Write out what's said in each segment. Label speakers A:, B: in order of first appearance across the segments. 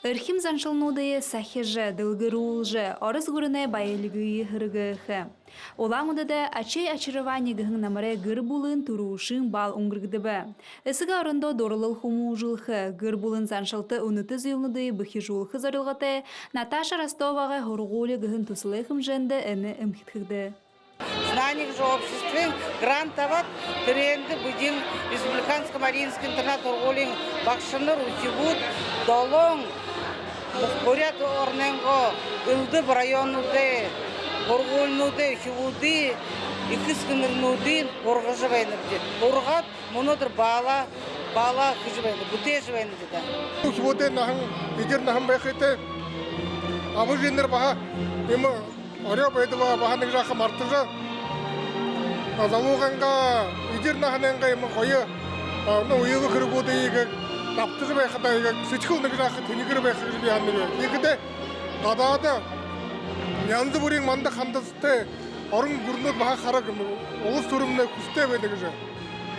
A: Өрхим заншылнуды сахижы, дылгырулжы, орыз гүріне байлыгы хыргыхы. Оламыдыда ачей очарование гыхын намаре гыр булын турушын бал уңгыргдыбы. Эсігі арындо дорылыл хуму жылхы, гыр булын заншылты уныты зүйылнуды бұхи жулхы зарылғаты, Наташа Ростоваға хорғулы гыхын тусылыхым жэнді әні үмхитхыгды.
B: Знание же обществе, грантоват, тренды, будем республиканском маринском интернат урголин, бакшыныр, утигут, долон, Мухбурят орненго, илды в районуде, ургольнуде, хивуды, икискынырнудин, ургажывайнырды. Ургат, монодыр бала хижывайны, буте живайны деда.
C: Хивуде нахын, идер нахын байхыты, абы жендер баха, ема, орё байдыва баханың жақы мартыжа, замуғанға, идер нахыненға ема қойы, уйығы кіргуді егі, Наптыжы байқыда сычхылны жақы төнігірі байқы жібе аннығы. Егіде қадады, янды бұрын манда қандасыты, орын күрінуд баға қарағым, олыс түріміне күсте бәдігі жа.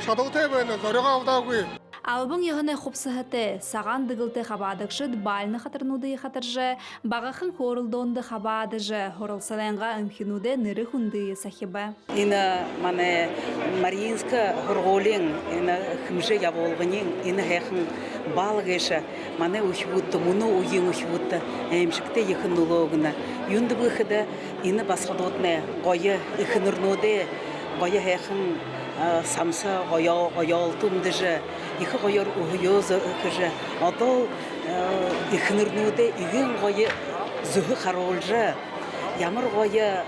C: Шадаутай бәйні, зорыға алдауғы.
A: Албың яғыны құпсығыты, саған дығылты қабадықшыд бальны қатырнуды қатыржы, бағақын хорылдонды қабадыжы, хорылсаланға үмкінуді ныры хүнды сахибы.
B: Ина мане Маринска хорголин, ина хымжы яволғынен, ина хэхын балғыша, мане ұшвудды, мұны ұйын ұшвудды, әмшікті еқін ұлығына. Юнды бұқыды, ина басқадотны, ғойы иқынырнуды, ғойы хэхын самса ғойалтымдыжы, Ихы ғойыр ұғыйозы үкіжі, адал ихнырнуды иғын ғойы зүхі қаролжы, ямыр ғойы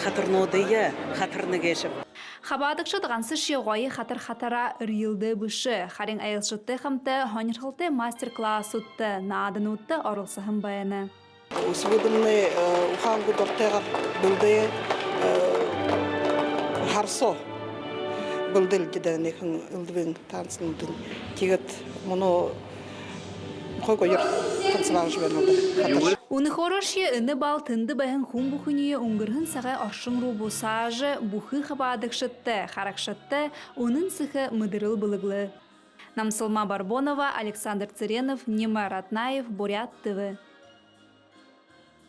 B: қатырнудыйы қатырны кешіп.
A: Хабадықшы дұғансы ше ғойы қатыр-қатара үрілді бүші, қарин айылшытты қымты, хонырқылты мастер-класс ұтты, наадын ұтты орылсығын баяны.
D: Усвыдымны ұхаңғы дұрттайға білді харсо. Білділ деден екін үлдібен танысындың кегет мұны қой-қойыр танысыған жібен олды.
A: Уны хорошие үні бал тынды бәхін хун бұхыне ұңғырхын сағай ашың рубу сажы бұхы қабадықшытты, қарақшытты, оның сықы мұдырыл бұлығлы. Намсылма Барбонова, Александр Цыренов, Нема Ратнаев, Бурят ТВ.